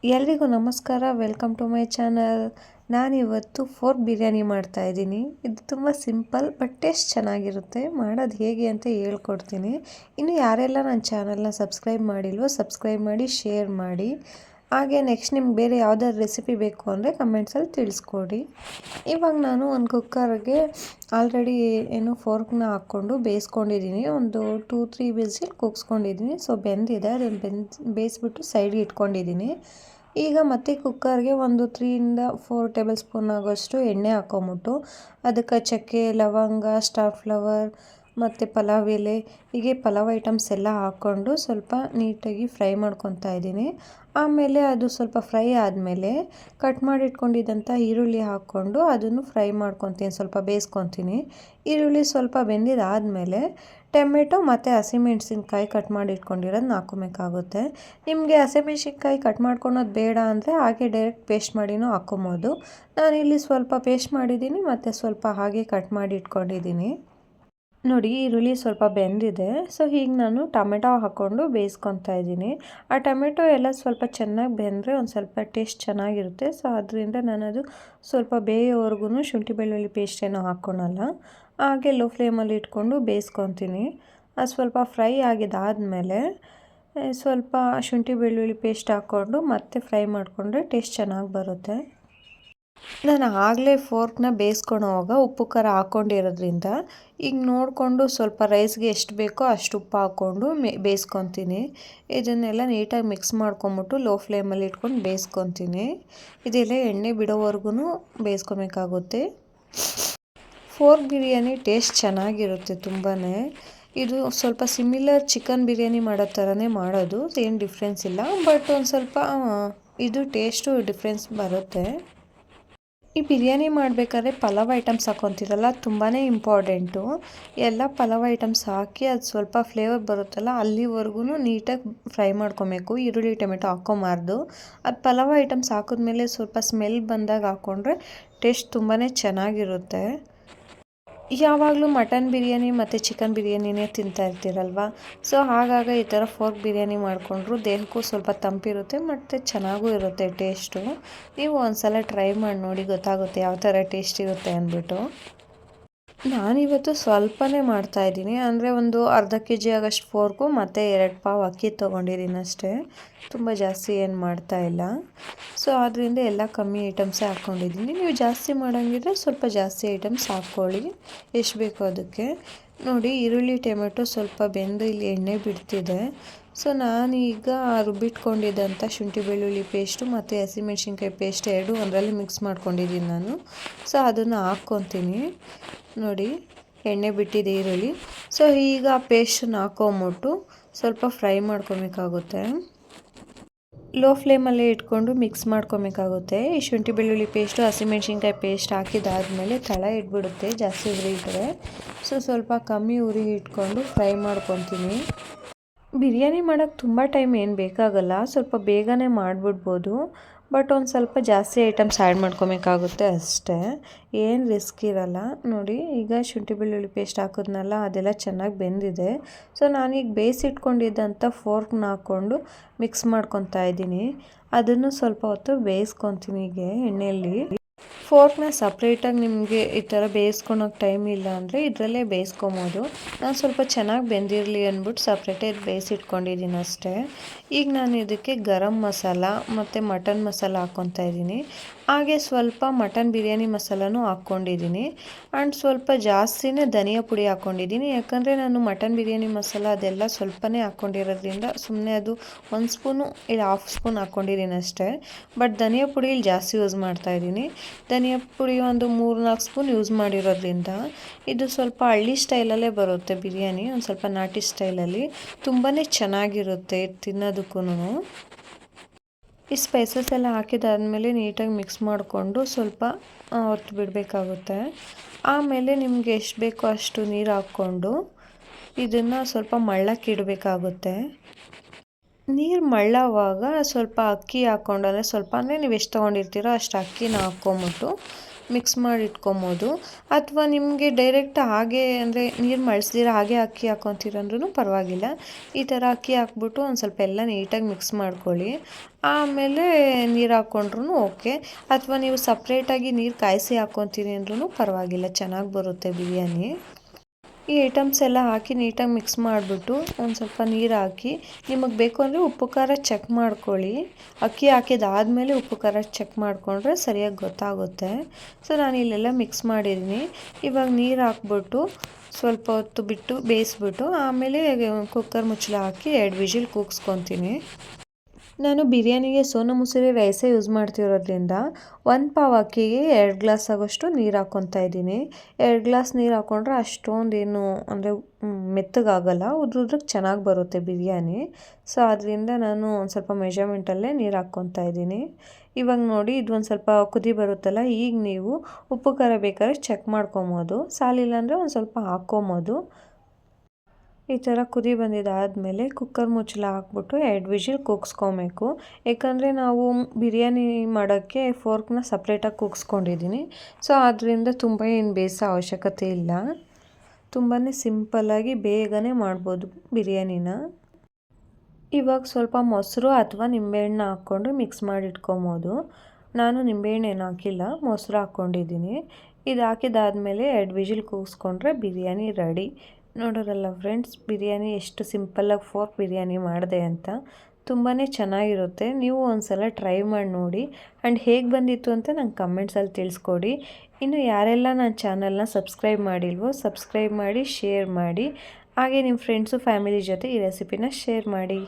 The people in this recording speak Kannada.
ಎಲ್ರಿಗೂ ನಮಸ್ಕಾರ. Welcome to my channel. ನಾನಿವತ್ತು ಫೋರ್ಕ್ ಬಿರಿಯಾನಿ ಮಾಡ್ತಾಯಿದ್ದೀನಿ. ಇದು ತುಂಬ ಸಿಂಪಲ್ ಬಟ್ ಟೇಸ್ಟ್ ಚೆನ್ನಾಗಿರುತ್ತೆ. ಮಾಡೋದು ಹೇಗೆ ಅಂತ ಹೇಳ್ಕೊಡ್ತೀನಿ. ಇನ್ನು ಯಾರೆಲ್ಲ ನನ್ನ ಚಾನಲ್ನ ಸಬ್ಸ್ಕ್ರೈಬ್ ಮಾಡಿಲ್ವೋ ಸಬ್ಸ್ಕ್ರೈಬ್ ಮಾಡಿ, ಶೇರ್ ಮಾಡಿ. ಹಾಗೆ ನೆಕ್ಸ್ಟ್ ನಿಮ್ಗೆ ಬೇರೆ ಯಾವುದಾದ್ರು ರೆಸಿಪಿ ಬೇಕು ಅಂದರೆ ಕಮೆಂಟ್ಸಲ್ಲಿ ತಿಳಿಸ್ಕೊಡಿ. ಇವಾಗ ನಾನು ಒಂದು ಕುಕ್ಕರ್ಗೆ ಆಲ್ರೆಡಿ ಫೋರ್ಕ್ನ ಹಾಕ್ಕೊಂಡು ಬೇಯಿಸ್ಕೊಂಡಿದ್ದೀನಿ. ಒಂದು 2-3 ವಿಸಿಲ್ ಕೂಗಿಸ್ಕೊಂಡಿದ್ದೀನಿ. ಸೊ ಬೆಂದಿದೆ, ಅದನ್ನು ಬೇಯಿಸ್ಬಿಟ್ಟು ಸೈಡ್ಗೆ ಇಟ್ಕೊಂಡಿದ್ದೀನಿ. ಈಗ ಮತ್ತೆ ಕುಕ್ಕರ್ಗೆ ಒಂದು 3-4 ಟೇಬಲ್ ಸ್ಪೂನ್ ಆಗೋಷ್ಟು ಎಣ್ಣೆ ಹಾಕೊಂಬಿಟ್ಟು ಅದಕ್ಕೆ ಚಕ್ಕೆ, ಲವಂಗ, ಸ್ಟಾರ್ ಫ್ಲವರ್ ಮತ್ತು ಪಲಾವ್ ಎಲೆ, ಹೀಗೆ ಪಲಾವ್ ಐಟಮ್ಸ್ ಎಲ್ಲ ಹಾಕ್ಕೊಂಡು ಸ್ವಲ್ಪ ನೀಟಾಗಿ ಫ್ರೈ ಮಾಡ್ಕೊತಾ ಇದ್ದೀನಿ. ಆಮೇಲೆ ಅದು ಸ್ವಲ್ಪ ಫ್ರೈ ಆದಮೇಲೆ ಕಟ್ ಮಾಡಿ ಇಟ್ಕೊಂಡಿದ್ದಂಥ ಈರುಳ್ಳಿ ಹಾಕ್ಕೊಂಡು ಅದನ್ನು ಫ್ರೈ ಮಾಡ್ಕೊತೀನಿ, ಸ್ವಲ್ಪ ಬೇಯಿಸ್ಕೊತೀನಿ. ಈರುಳ್ಳಿ ಸ್ವಲ್ಪ ಬೆಂದಿದ್ದಾದಮೇಲೆ ಟೊಮೆಟೊ ಮತ್ತು ಹಸಿಮೆಣ್ಸಿನ್ಕಾಯಿ ಕಟ್ ಮಾಡಿ ಇಟ್ಕೊಂಡಿರೋದನ್ನ ಹಾಕ್ಕೊಬೇಕಾಗುತ್ತೆ. ನಿಮಗೆ ಹಸಿಮೆಣ್ಸಿನ್ಕಾಯಿ ಕಟ್ ಮಾಡ್ಕೊಳೋದು ಬೇಡ ಅಂದರೆ ಹಾಗೆ ಡೈರೆಕ್ಟ್ ಪೇಸ್ಟ್ ಮಾಡಿನೂ ಹಾಕ್ಕೊಬೋದು. ನಾನಿಲ್ಲಿ ಸ್ವಲ್ಪ ಪೇಸ್ಟ್ ಮಾಡಿದ್ದೀನಿ ಮತ್ತು ಸ್ವಲ್ಪ ಹಾಗೆ ಕಟ್ ಮಾಡಿ ಇಟ್ಕೊಂಡಿದ್ದೀನಿ. ನೋಡಿ, ಈರುಳ್ಳಿ ಸ್ವಲ್ಪ ಬೆಂದಿದೆ. ಸೊ ಹೀಗೆ ನಾನು ಟೊಮೆಟೊ ಹಾಕ್ಕೊಂಡು ಬೇಯಿಸ್ಕೊತಾ ಇದ್ದೀನಿ. ಆ ಟೊಮೆಟೊ ಎಲ್ಲ ಸ್ವಲ್ಪ ಚೆನ್ನಾಗಿ ಬೆಂದರೆ ಒಂದು ಸ್ವಲ್ಪ ಟೇಸ್ಟ್ ಚೆನ್ನಾಗಿರುತ್ತೆ. ಸೊ ಅದರಿಂದ ನಾನದು ಸ್ವಲ್ಪ ಬೇಯೋವರೆಗೂ ಶುಂಠಿ ಬೆಳ್ಳುಳ್ಳಿ ಪೇಸ್ಟ್ ಏನೋ ಹಾಕ್ಕೊಳಲ್ಲ. ಹಾಗೆ ಲೋ ಫ್ಲೇಮಲ್ಲಿ ಇಟ್ಕೊಂಡು ಬೇಯಿಸ್ಕೊತೀನಿ. ಅದು ಸ್ವಲ್ಪ ಫ್ರೈ ಆಗಿದ್ದಾದಮೇಲೆ ಸ್ವಲ್ಪ ಶುಂಠಿ ಬೆಳ್ಳುಳ್ಳಿ ಪೇಸ್ಟ್ ಹಾಕ್ಕೊಂಡು ಮತ್ತೆ ಫ್ರೈ ಮಾಡಿಕೊಂಡ್ರೆ ಟೇಸ್ಟ್ ಚೆನ್ನಾಗಿ ಬರುತ್ತೆ. ನಾನು ಆಗಲೇ ಫೋರ್ಕ್ನ ಬೇಯಿಸ್ಕೊಳೋವಾಗ ಉಪ್ಪು ಖಾರ ಹಾಕ್ಕೊಂಡಿರೋದ್ರಿಂದ ಈಗ ನೋಡಿಕೊಂಡು ಸ್ವಲ್ಪ ರೈಸ್ಗೆ ಎಷ್ಟು ಬೇಕೋ ಅಷ್ಟು ಉಪ್ಪು ಹಾಕ್ಕೊಂಡು ಬೇಯಿಸ್ಕೊತೀನಿ. ಇದನ್ನೆಲ್ಲ ನೀಟಾಗಿ ಮಿಕ್ಸ್ ಮಾಡ್ಕೊಂಬಿಟ್ಟು ಲೋ ಫ್ಲೇಮಲ್ಲಿ ಇಟ್ಕೊಂಡು ಬೇಯಿಸ್ಕೊತೀನಿ. ಇದೆಲ್ಲ ಎಣ್ಣೆ ಬಿಡೋವರೆಗೂ ಬೇಯಿಸ್ಕೊಬೇಕಾಗುತ್ತೆ. ಫೋರ್ಕ್ ಬಿರಿಯಾನಿ ಟೇಸ್ಟ್ ಚೆನ್ನಾಗಿರುತ್ತೆ ತುಂಬಾ. ಇದು ಸ್ವಲ್ಪ ಸಿಮಿಲರ್ ಚಿಕನ್ ಬಿರಿಯಾನಿ ಮಾಡೋ ಥರನೇ ಮಾಡೋದು, ಏನು ಡಿಫ್ರೆನ್ಸ್ ಇಲ್ಲ. ಬಟ್ ಒಂದು ಸ್ವಲ್ಪ ಇದು ಟೇಸ್ಟು ಡಿಫ್ರೆನ್ಸ್ ಬರುತ್ತೆ. ಈ ಬಿರಿಯಾನಿ ಮಾಡಬೇಕಾದ್ರೆ ಪಲಾವ್ ಐಟಮ್ಸ್ ಹಾಕ್ಕೊತೀರಲ್ಲ, ತುಂಬಾ ಇಂಪಾರ್ಟೆಂಟು. ಎಲ್ಲ ಪಲಾವ್ ಐಟಮ್ಸ್ ಹಾಕಿ ಅದು ಸ್ವಲ್ಪ ಫ್ಲೇವರ್ ಬರುತ್ತಲ್ಲ ಅಲ್ಲಿವರೆಗೂ ನೀಟಾಗಿ ಫ್ರೈ ಮಾಡ್ಕೊಬೇಕು. ಈರುಳ್ಳಿ ಟೊಮೆಟೊ ಹಾಕ್ಕೊಬಾರ್ದು. ಅದು ಪಲಾವ್ ಐಟಮ್ಸ್ ಹಾಕಿದ್ಮೇಲೆ ಸ್ವಲ್ಪ ಸ್ಮೆಲ್ ಬಂದಾಗ ಹಾಕ್ಕೊಂಡ್ರೆ ಟೇಸ್ಟ್ ತುಂಬಾ ಚೆನ್ನಾಗಿರುತ್ತೆ. ಯಾವಾಗಲೂ ಮಟನ್ ಬಿರಿಯಾನಿ ಮತ್ತು ಚಿಕನ್ ಬಿರಿಯಾನಿನೇ ತಿಂತಾ ಇರ್ತೀರಲ್ವ. ಸೊ ಹಾಗಾಗಿ ಈ ಥರ ಫೋರ್ಕ್ ಬಿರಿಯಾನಿ ಮಾಡಿಕೊಂಡ್ರು ದೇಹಕ್ಕೂ ಸ್ವಲ್ಪ ತಂಪಿರುತ್ತೆ ಮತ್ತು ಚೆನ್ನಾಗೂ ಇರುತ್ತೆ ಟೇಸ್ಟು. ನೀವು ಒಂದ್ಸಲ ಟ್ರೈ ಮಾಡಿ ನೋಡಿ, ಗೊತ್ತಾಗುತ್ತೆ ಯಾವ ಥರ ಟೇಸ್ಟ್ ಇರುತ್ತೆ ಅಂದ್ಬಿಟ್ಟು. ನಾನಿವತ್ತು ಸ್ವಲ್ಪನೇ ಮಾಡ್ತಾಯಿದ್ದೀನಿ, ಅಂದರೆ ಒಂದು ಅರ್ಧ kg ಆಗೋಷ್ಟು ಫೋರ್ಕು ಮತ್ತು 2 ಪಾವ್ ಅಕ್ಕಿ ತೊಗೊಂಡಿದ್ದೀನಿ ಅಷ್ಟೇ. ತುಂಬ ಜಾಸ್ತಿ ಏನು ಮಾಡ್ತಾಯಿಲ್ಲ. ಸೊ ಆದ್ದರಿಂದ ಎಲ್ಲ ಕಮ್ಮಿ ಐಟಮ್ಸೇ ಹಾಕ್ಕೊಂಡಿದ್ದೀನಿ. ನೀವು ಜಾಸ್ತಿ ಮಾಡೋಂಗಿದ್ರೆ ಸ್ವಲ್ಪ ಜಾಸ್ತಿ ಐಟಮ್ಸ್ ಹಾಕ್ಕೊಳ್ಳಿ, ಎಷ್ಟು ಬೇಕೋ ಅದಕ್ಕೆ. ನೋಡಿ, ಈರುಳ್ಳಿ ಟೊಮೆಟೊ ಸ್ವಲ್ಪ ಬೆಂದು ಇಲ್ಲಿ ಎಣ್ಣೆ ಬಿಡ್ತಿದೆ. ಸೊ ನಾನೀಗ ರುಬ್ಬಿಟ್ಕೊಂಡಿದ್ದಂಥ ಶುಂಠಿ ಬೆಳ್ಳುಳ್ಳಿ ಪೇಸ್ಟು ಮತ್ತು ಹಸಿಮೆಣ್ಸಿನ್ಕಾಯಿ ಪೇಸ್ಟ್ ಎರಡು ಒಂದರಲ್ಲಿ ಮಿಕ್ಸ್ ಮಾಡ್ಕೊಂಡಿದ್ದೀನಿ ನಾನು. ಸೊ ಅದನ್ನು ಹಾಕ್ಕೊತೀನಿ. ನೋಡಿ, ಎಣ್ಣೆ ಬಿಟ್ಟಿದೆ ಈರುಳ್ಳಿ. ಸೊ ಈಗ ಆ ಪೇಸ್ಟನ್ನು ಹಾಕೊಂಬಿಟ್ಟು ಸ್ವಲ್ಪ ಫ್ರೈ ಮಾಡ್ಕೊಬೇಕಾಗುತ್ತೆ. ಲೋ ಫ್ಲೇಮಲ್ಲೇ ಇಟ್ಕೊಂಡು ಮಿಕ್ಸ್ ಮಾಡ್ಕೊಬೇಕಾಗುತ್ತೆ. ಈ ಶುಂಠಿ ಬೆಳ್ಳುಳ್ಳಿ ಪೇಸ್ಟು ಹಸಿಮೆಣ್ಸಿನ್ಕಾಯಿ ಪೇಸ್ಟ್ ಹಾಕಿದಾದ್ಮೇಲೆ ತಳ ಇಟ್ಬಿಡುತ್ತೆ ಜಾಸ್ತಿ ಉರಿ ಇಟ್ಟರೆ. ಸೊ ಸ್ವಲ್ಪ ಕಮ್ಮಿ ಉರಿ ಇಟ್ಕೊಂಡು ಫ್ರೈ ಮಾಡ್ಕೊತೀನಿ. ಬಿರಿಯಾನಿ ಮಾಡೋಕ್ಕೆ ತುಂಬ ಟೈಮ್ ಏನು ಬೇಕಾಗಲ್ಲ, ಸ್ವಲ್ಪ ಬೇಗನೆ ಮಾಡಿಬಿಡ್ಬೋದು. ಬಟ್ ಒಂದು ಸ್ವಲ್ಪ ಜಾಸ್ತಿ ಐಟಮ್ಸ್ ಆ್ಯಡ್ ಮಾಡ್ಕೊಬೇಕಾಗುತ್ತೆ ಅಷ್ಟೇ, ಏನು ರಿಸ್ಕ್ ಇರಲ್ಲ. ನೋಡಿ, ಈಗ ಶುಂಠಿ ಬೆಳ್ಳುಳ್ಳಿ ಪೇಸ್ಟ್ ಹಾಕಿದ್ನಲ್ಲ ಅದೆಲ್ಲ ಚೆನ್ನಾಗಿ ಬೆಂದಿದೆ. ಸೊ ನಾನೀಗ ಬೇಯಿಸಿಟ್ಕೊಂಡಿದ್ದಂಥ ಫೋರ್ಕ್ನ ಹಾಕ್ಕೊಂಡು ಮಿಕ್ಸ್ ಮಾಡ್ಕೊತಾ ಇದ್ದೀನಿ. ಅದನ್ನು ಸ್ವಲ್ಪ ಹೊತ್ತು ಬೇಯಿಸ್ಕೊತೀನಿ ಹೀಗೆ ಎಣ್ಣೆಯಲ್ಲಿ. ಫೋರ್ಕ್ನ ಸಪ್ರೇಟಾಗಿ ನಿಮಗೆ ಈ ಥರ ಬೇಯಿಸ್ಕೊಳೋಕೆ ಟೈಮ್ ಇಲ್ಲ ಅಂದರೆ ಇದರಲ್ಲೇ ಬೇಯಿಸ್ಕೊಬೋದು. ನಾನು ಸ್ವಲ್ಪ ಚೆನ್ನಾಗಿ ಬೆಂದಿರಲಿ ಅಂದ್ಬಿಟ್ಟು ಸಪ್ರೇಟಾಗಿ ಬೇಯಿಸಿಟ್ಕೊಂಡಿದ್ದೀನಿ ಅಷ್ಟೇ. ಈಗ ನಾನು ಇದಕ್ಕೆ ಗರಂ ಮಸಾಲ ಮತ್ತು ಮಟನ್ ಮಸಾಲ ಹಾಕ್ಕೊತಾ ಇದ್ದೀನಿ. ಹಾಗೆ ಸ್ವಲ್ಪ ಮಟನ್ ಬಿರಿಯಾನಿ ಮಸಾಲನೂ ಹಾಕ್ಕೊಂಡಿದ್ದೀನಿ. ಆ್ಯಂಡ್ ಸ್ವಲ್ಪ ಜಾಸ್ತಿನೇ ಧನಿಯಾ ಪುಡಿ ಹಾಕ್ಕೊಂಡಿದ್ದೀನಿ. ಯಾಕಂದರೆ ನಾನು ಮಟನ್ ಬಿರಿಯಾನಿ ಮಸಾಲ ಅದೆಲ್ಲ ಸ್ವಲ್ಪನೇ ಹಾಕ್ಕೊಂಡಿರೋದ್ರಿಂದ ಸುಮ್ಮನೆ ಅದು 1 ಸ್ಪೂನು ಇಲ್ಲ 1/2 ಸ್ಪೂನ್ ಹಾಕ್ಕೊಂಡಿದ್ದೀನಿ ಅಷ್ಟೇ. ಬಟ್ ಧನಿಯಾ ಪುಡಿ ಇಲ್ಲಿ ಜಾಸ್ತಿ ಯೂಸ್ ಮಾಡ್ತಾಯಿದ್ದೀನಿ. ಧನಿಯಾ ಪುಡಿ ಒಂದು 3-4 ಸ್ಪೂನ್ ಯೂಸ್ ಮಾಡಿರೋದ್ರಿಂದ ಇದು ಸ್ವಲ್ಪ ಹಳ್ಳಿ ಸ್ಟೈಲಲ್ಲೇ ಬರುತ್ತೆ ಬಿರಿಯಾನಿ, ಒಂದು ಸ್ವಲ್ಪ ನಾಟಿ ಸ್ಟೈಲಲ್ಲಿ ತುಂಬಾ ಚೆನ್ನಾಗಿರುತ್ತೆ ತಿನ್ನೋದಕ್ಕೂ. ಈ ಸ್ಪೈಸಸ್ ಎಲ್ಲ ಹಾಕಿದಾದ್ಮೇಲೆ ನೀಟಾಗಿ ಮಿಕ್ಸ್ ಮಾಡಿಕೊಂಡು ಸ್ವಲ್ಪ ಹೊತ್ತು ಬಿಡಬೇಕಾಗುತ್ತೆ. ಆಮೇಲೆ ನಿಮಗೆ ಎಷ್ಟು ಬೇಕೋ ಅಷ್ಟು ನೀರು ಹಾಕ್ಕೊಂಡು ಇದನ್ನು ಸ್ವಲ್ಪ ಮಳ್ಳಕ್ಕೆ ಇಡಬೇಕಾಗುತ್ತೆ. ನೀರು ಮಳ್ಳೋವಾಗ ಸ್ವಲ್ಪ ಅಕ್ಕಿ ಹಾಕ್ಕೊಂಡು, ಅಂದರೆ ಸ್ವಲ್ಪ ಅಂದರೆ ನೀವು ಎಷ್ಟು ತೊಗೊಂಡಿರ್ತೀರೋ ಅಷ್ಟು ಅಕ್ಕಿನ ಹಾಕ್ಕೊಂಬಿಟ್ಟು ಮಿಕ್ಸ್ ಮಾಡಿ ಇಟ್ಕೊಬೋದು. ಅಥವಾ ನಿಮಗೆ ಡೈರೆಕ್ಟ್ ಹಾಗೆ ಅಂದರೆ ನೀರು ಮಳ್ಸ್ದಿರ ಹಾಗೆ ಅಕ್ಕಿ ಹಾಕ್ಕೊತೀರಂದ್ರೂ ಪರವಾಗಿಲ್ಲ. ಈ ಥರ ಅಕ್ಕಿ ಹಾಕ್ಬಿಟ್ಟು ಒಂದು ಸ್ವಲ್ಪ ಎಲ್ಲ ನೀಟಾಗಿ ಮಿಕ್ಸ್ ಮಾಡ್ಕೊಳ್ಳಿ. ಆಮೇಲೆ ನೀರು ಹಾಕ್ಕೊಂಡ್ರೂ ಓಕೆ. ಅಥವಾ ನೀವು ಸಪ್ರೇಟಾಗಿ ನೀರು ಕಾಯಿಸಿ ಹಾಕ್ಕೊತೀರಿ ಅಂದ್ರೂ ಪರವಾಗಿಲ್ಲ, ಚೆನ್ನಾಗಿ ಬರುತ್ತೆ ಬಿರಿಯಾನಿ. ಈ ಐಟಮ್ಸ್ ಎಲ್ಲ ಹಾಕಿ ನೀಟಾಗಿ ಮಿಕ್ಸ್ ಮಾಡಿಬಿಟ್ಟು ಒಂದು ಸ್ವಲ್ಪ ನೀರು ಹಾಕಿ, ನಿಮಗೆ ಬೇಕು ಅಂದರೆ ಉಪ್ಪು ಖಾರ ಚೆಕ್ ಮಾಡ್ಕೊಳ್ಳಿ. ಅಕ್ಕಿ ಹಾಕಿದಾದಮೇಲೆ ಉಪ್ಪು ಖಾರ ಚೆಕ್ ಮಾಡಿಕೊಂಡ್ರೆ ಸರಿಯಾಗಿ ಗೊತ್ತಾಗುತ್ತೆ. ಸೊ ನಾನು ಇಲ್ಲೆಲ್ಲ ಮಿಕ್ಸ್ ಮಾಡಿದ್ದೀನಿ. ಇವಾಗ ನೀರು ಹಾಕ್ಬಿಟ್ಟು ಸ್ವಲ್ಪ ಹೊತ್ತು ಬಿಟ್ಟು ಬೇಯಿಸ್ಬಿಟ್ಟು ಆಮೇಲೆ ಕುಕ್ಕರ್ ಮುಚ್ಚಳ ಹಾಕಿ 2 ವಿಜಿಲ್ ಕೂಗಿಸ್ಕೊತೀನಿ. ನಾನು ಬಿರಿಯಾನಿಗೆ ಸೋನಾ ಮಸೂರಿ ರೈಸೇ ಯೂಸ್ ಮಾಡ್ತಿರೋದ್ರಿಂದ 1 ಪಾವ್ ಅಕ್ಕಿಗೆ 2 ಗ್ಲಾಸ್ ಆಗೋಷ್ಟು ನೀರು ಹಾಕ್ಕೊತಾ ಇದ್ದೀನಿ. 2 ಗ್ಲಾಸ್ ನೀರು ಹಾಕ್ಕೊಂಡ್ರೆ ಅಷ್ಟೊಂದೇನು ಅಂದರೆ ಮೆತ್ತಗಾಗಲ್ಲ, ಉದ್ರುದ್ರಕ್ಕೆ ಚೆನ್ನಾಗಿ ಬರುತ್ತೆ ಬಿರಿಯಾನಿ. ಸೊ ಅದರಿಂದ ನಾನು ಒಂದು ಸ್ವಲ್ಪ ಮೆಜರ್ಮೆಂಟಲ್ಲೇ ನೀರು ಹಾಕ್ಕೊತಾ ಇದ್ದೀನಿ. ಇವಾಗ ನೋಡಿ ಇದು ಒಂದು ಸ್ವಲ್ಪ ಕುದಿ ಬರುತ್ತಲ್ಲ, ಈಗ ನೀವು ಉಪ್ಪು ಖಾರ ಬೇಕಾದ್ರೆ ಚೆಕ್ ಮಾಡ್ಕೊಬೋದು, ಸಾಲಿಲ್ಲ ಅಂದರೆ ಒಂದು ಸ್ವಲ್ಪ ಹಾಕ್ಕೊಬೋದು. ಈ ಥರ ಕುದಿ ಬಂದಿದ್ದಾದಮೇಲೆ ಕುಕ್ಕರ್ ಮುಚ್ಚಳ ಹಾಕ್ಬಿಟ್ಟು 2 ವಿಜಿಲ್ ಕೂಗಿಸ್ಕೊಬೇಕು. ಯಾಕಂದರೆ ನಾವು ಬಿರಿಯಾನಿ ಮಾಡೋಕ್ಕೆ ಫೋರ್ಕ್ನ ಸಪ್ರೇಟಾಗಿ ಕೂಗಿಸ್ಕೊಂಡಿದ್ದೀನಿ. ಸೊ ಅದರಿಂದ ತುಂಬ ಏನು ಬೇಯಿಸೋ ಅವಶ್ಯಕತೆ ಇಲ್ಲ. ತುಂಬಾ ಸಿಂಪಲ್ಲಾಗಿ ಬೇಗನೆ ಮಾಡ್ಬೋದು ಬಿರಿಯಾನಿನ. ಇವಾಗ ಸ್ವಲ್ಪ ಮೊಸರು ಅಥವಾ ನಿಂಬೆಹಣ್ಣು ಹಾಕ್ಕೊಂಡು ಮಿಕ್ಸ್ ಮಾಡಿ ಇಟ್ಕೊಬೋದು. ನಾನು ನಿಂಬೆಹಣ್ಣು ಏನು ಹಾಕಿಲ್ಲ, ಮೊಸರು ಹಾಕ್ಕೊಂಡಿದ್ದೀನಿ. ಇದು ಹಾಕಿದಾದಮೇಲೆ 2 ವಿಜಿಲ್ ಕೂಗಿಸ್ಕೊಂಡ್ರೆ ಬಿರಿಯಾನಿ ರೆಡಿ. ನೋಡೋರಲ್ಲ ಫ್ರೆಂಡ್ಸ್, ಬಿರಿಯಾನಿ ಎಷ್ಟು ಸಿಂಪಲ್ಲಾಗಿ ಫೋರ್ಕ್ ಬಿರಿಯಾನಿ ಮಾಡಿದೆ ಅಂತ. ತುಂಬಾ ಚೆನ್ನಾಗಿರುತ್ತೆ. ನೀವು ಒಂದು ಸಲ ಟ್ರೈ ಮಾಡಿ ನೋಡಿ ಆ್ಯಂಡ್ ಹೇಗೆ ಬಂದಿತ್ತು ಅಂತ ನಂಗೆ ಕಮೆಂಟ್ಸಲ್ಲಿ ತಿಳಿಸ್ಕೊಡಿ. ಇನ್ನು ಯಾರೆಲ್ಲ ನನ್ನ ಚಾನಲ್ನ ಸಬ್ಸ್ಕ್ರೈಬ್ ಮಾಡಿಲ್ವೋ ಸಬ್ಸ್ಕ್ರೈಬ್ ಮಾಡಿ, ಶೇರ್ ಮಾಡಿ. ಹಾಗೆ ನಿಮ್ಮ ಫ್ರೆಂಡ್ಸು ಫ್ಯಾಮಿಲಿ ಜೊತೆ ಈ ರೆಸಿಪಿನ ಶೇರ್ ಮಾಡಿ.